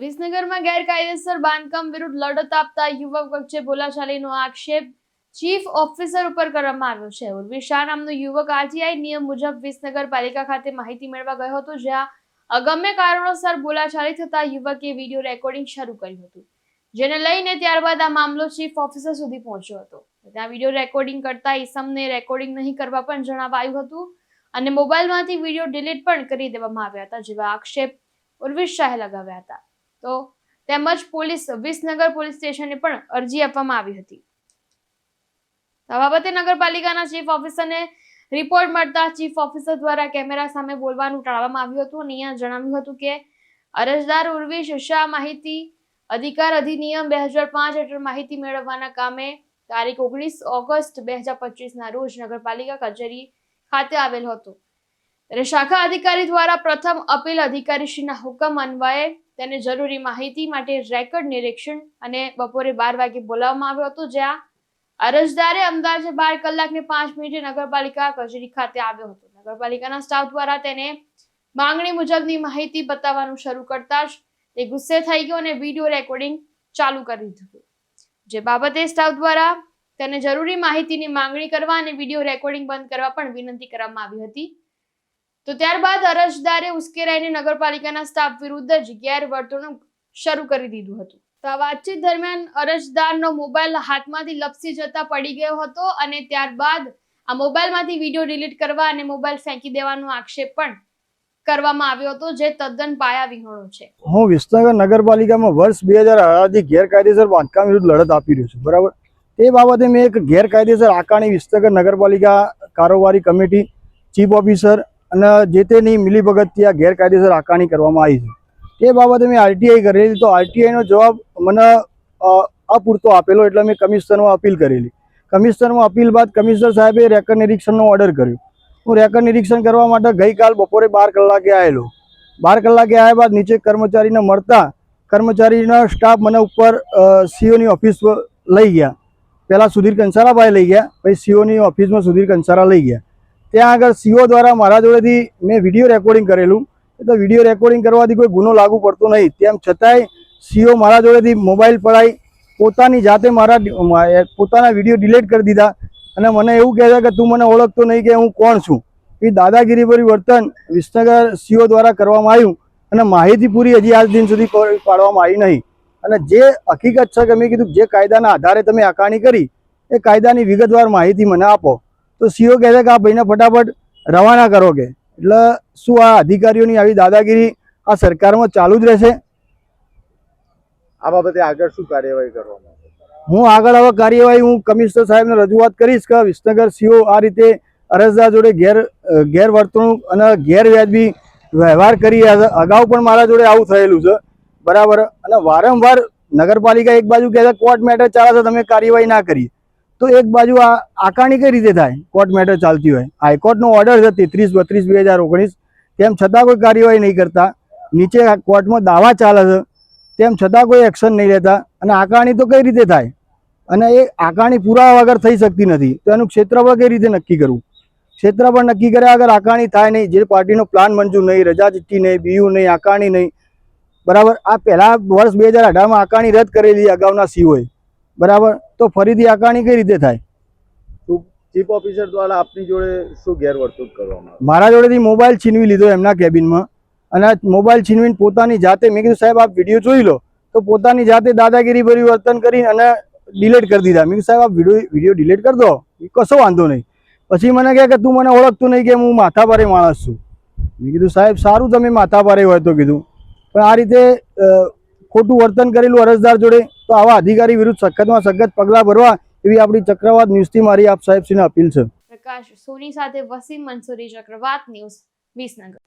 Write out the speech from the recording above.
વિસનગરમાં ગેરકાયદેસર બાંધકામ વિરુદ્ધ લડત આપતા યુવક વચ્ચે બોલાચાલીનો આક્ષેપ ચીફ ઓફિસર ઉપર કરવામાં આવ્યો છે। ઉર્વી શાહ નામનો યુવક આરટીઆઈ નિયમ મુજબ વિસનગર પાલિકા ખાતે માહિતી મેળવવા ગયો હતો, જ્યાં અગમ્ય કારણોસર બોલાચાલી થતા યુવકે વિડીયો રેકોર્ડિંગ શરૂ કર્યું હતું, જેને લઈને ત્યારબાદ આ મામલો ચીફ ઓફિસર સુધી પહોંચ્યો હતો। ત્યાં વિડીયો રેકોર્ડિંગ કરતા ઈસમને રેકોર્ડિંગ નહીં કરવા પણ જણાવાયું હતું અને મોબાઈલમાંથી વિડીયો ડિલીટ પણ કરી દેવામાં આવ્યા હતા, જેવા આક્ષેપ ઉર્વી શાહે લગાવ્યા હતા। તો તેમજ વિસનગર પોલીસ સ્ટેશને પણ અરજી આપવામાં આવી હતી। આ બાબતે નગરપાલિકાના ચીફ ઓફિસરને રિપોર્ટ મળતા ચીફ ઓફિસર દ્વારા કેમેરા સામે બોલવાનું ટાળવામાં આવ્યું હતું અને અહીંયા જણાવ્યું હતું કે અરજદાર ઉર્વી શાહ માહિતી અધિકાર અધિનિયમ 2005 હેઠળ માહિતી મેળવવાના કામે તારીખ 19 ઓગસ્ટ 2025 રોજ નગરપાલિકા કચેરી ખાતે આવેલ હતો, ત્યારે શાખા અધિકારી દ્વારા પ્રથમ અપીલ અધિકારીશ્રીના હુકમ અન્વયે તેને જરૂરી માહિતી માટે રેકોર્ડ નિરીક્ષણ અને બપોરે 12 વાગે બોલાવવામાં આવ્યો હતો, જ્યાં અરજદારે અંદાજે 12 કલાક ને 5 મિનિટે નગરપાલિકા કચેરી ખાતે આવ્યો હતો। નગરપાલિકાના સ્ટાફ દ્વારા તેને માંગણી મુજબની માહિતી બતાવવાનું શરૂ કરતા જ તે ગુસ્સે થઈ ગયો અને વિડીયો રેકોર્ડિંગ ચાલુ કરી દીધું, જે બાબતે સ્ટાફ દ્વારા તેને જરૂરી માહિતીની માંગણી કરવા અને વિડીયો રેકોર્ડિંગ બંધ કરવા પણ વિનંતી કરવામાં આવી હતી। તો ત્યારબાદ અરજદારે ઉશ્કેરાઈને નગરપાલિકાના સ્ટાફ વિરુદ્ધ જ ગેરવર્તણૂક શરૂ કરી દીધું હતું। તો આ વાતચીત દરમિયાન અરજદારનો મોબાઈલ હાથમાંથી લપસી જતા પડી ગયો હતો અને ત્યારબાદ આ મોબાઈલમાંથી વિડીયો ડિલીટ કરવા અને મોબાઈલ ફેંકી દેવાનો આક્ષેપ પણ કરવામાં આવ્યો હતો, જે તદ્દન પાયાવિહોણો છે। હું વિસનગર નગરપાલિકામાં વર્ષ 2018 થી ગેરકાયદેસર બાંધકામ વિરુદ્ધ લડત આપી રહ્યો છું, બરાબર। તે બાબતે મેં એક ગેરકાયદેસર આકારણી વિસનગર નગરપાલિકા કારોબારી કમિટી ચીફ ઓફિસર અને જે તેની મિલીભગતથી આ ગેરકાયદેસર આકારણી કરવામાં આવી છે। તે બાબતે મેં આરટીઆઈ કરેલી, તો આરટીઆઈનો જવાબ મને અપૂરતો આપેલો, એટલે મેં કમિશનરમાં અપીલ કરેલી। કમિશનરમાં અપીલ બાદ કમિશનર સાહેબે રેકર્ડ નિરીક્ષણનો ઓર્ડર કર્યો। હું રેકર્ડ નિરીક્ષણ કરવા માટે ગઈકાલ બપોરે 12 કલાકે આવેલો। 12 કલાકે આવ્યા બાદ નીચે કર્મચારીને મળતા કર્મચારીના સ્ટાફ મને ઉપર સીઓની ઓફિસ લઈ ગયા। પહેલાં સુધીર કંસારાભાઈ લઈ ગયા, પછી સીઓની ઓફિસમાં સુધીર કંસારા લઈ ગયા। ત્યાં આગળ સીઓ દ્વારા મારા જોડેથી મેં વિડીયો રેકોર્ડિંગ કરેલું, તો વિડીયો રેકોર્ડિંગ કરવાથી કોઈ ગુનો લાગુ પડતો નહીં, તેમ છતાંય સીઓ મારા જોડેથી મોબાઈલ પડાવી પોતાની જાતે પોતાના વિડીયો ડિલીટ કરી દીધા અને મને એવું કહે છે કે તું મને ઓળખતો નહીં કે હું કોણ છું। એ દાદાગીરીભર્યું વર્તન વિસનગર સીઓ દ્વારા કરવામાં આવ્યું અને માહિતી પૂરી હજી આજ દિન સુધી પાડવામાં આવી નહીં। અને જે હકીકત છે કે મેં કીધું જે કાયદાના આધારે તમે આકારણી કરી એ કાયદાની વિગતવાર માહિતી મને આપો, તો સીઓ કહે છે કે આ ભાઈને ફટાફટ રવાના કરો કે। એટલે શું આ અધિકારીઓની આવી દાદાગીરી આ સરકારમાં ચાલુ જ રહેશે? આ બાબતે આગળ શું કાર્યવાહી કરવામાં આવશે? હું આગળ હવે કાર્યવાહી હું કમિશનર સાહેબને રજૂઆત કરીશ કે વિસનગર સીઓ આ રીતે અરજદાર જોડે ગેરવર્તણૂક અને ગેરવ્યાજબી વ્યવહાર કરી રહ્યા છે। અગાઉ પણ મારા જોડે આવું થયેલું છે, બરાબર। અને વારંવાર નગરપાલિકા એક બાજુ કહે છે કોર્ટ મેટર ચાલે છે, તમે કાર્યવાહી ના કરી, તો એક બાજુ આ આકારણી કઈ રીતે થાય? કોર્ટ મેટર ચાલતી હોય, હાઈકોર્ટનો ઓર્ડર છે 33/32/2019, તેમ છતાં કોઈ કાર્યવાહી નહીં કરતા। નીચે કોર્ટમાં દાવા ચાલે છે, તેમ છતાં કોઈ એક્શન નહીં લેતા। અને આકારણી તો કઈ રીતે થાય? અને એ આકારણી પુરાવા વગર થઈ શકતી નથી, તો એનું ક્ષેત્રફળ કઈ રીતે નક્કી કરવું? ક્ષેત્રફળ નક્કી કર્યા વગર આકારણી થાય નહીં, જે પાર્ટીનો પ્લાન મંજૂર નહીં, રજા ચિઠ્ઠી નહીં, બીયુ નહીં, આકારણી નહીં, બરાબર। આ પહેલાં વર્ષ 2018માં આકારણી રદ કરેલી અગાઉના સીઓએ, બરાબર। તો ફરીથી આકારણી કઈ રીતે થાય? ચીફ ઓફિસર દ્વારા આપની જોડે શું ગેરવર્તણૂક કરવામાં આવે? મારા જોડેથી મોબાઈલ છીનવી લીધો એમના કેબિનમાં, અને મોબાઈલ છીનવીને પોતાની જાતે મેં કીધું સાહેબ આપ વિડીયો જોઈ લો, તો પોતાની જાતે દાદાગીરી ભર્યું વર્તન કરી અને ડિલીટ કરી દીધા। મેં કીધું સાહેબ આપ વિડીયો ડિલીટ કરી દો, કશો વાંધો નહીં। પછી મને કહે કે તું મને ઓળખતું નહીં કે હું માથાભારે માણસ છું। મેં કીધું સાહેબ સારું તમે માથાભારે હોય તો કીધું, પણ આ રીતે ખોટું વર્તન કરેલું અરજદાર જોડે, તો આવા અધિકારી વિરુદ્ધ સખતમાં સખત પગલાં ભરવા એવી આપણી ચક્રવાત ન્યૂઝથી મારી આપ સાહેબશ્રીને અપીલ છે। પ્રકાશ સોની સાથે વસીમ મંસૂરી, ચક્રવાત ન્યૂઝ, વિસનગર।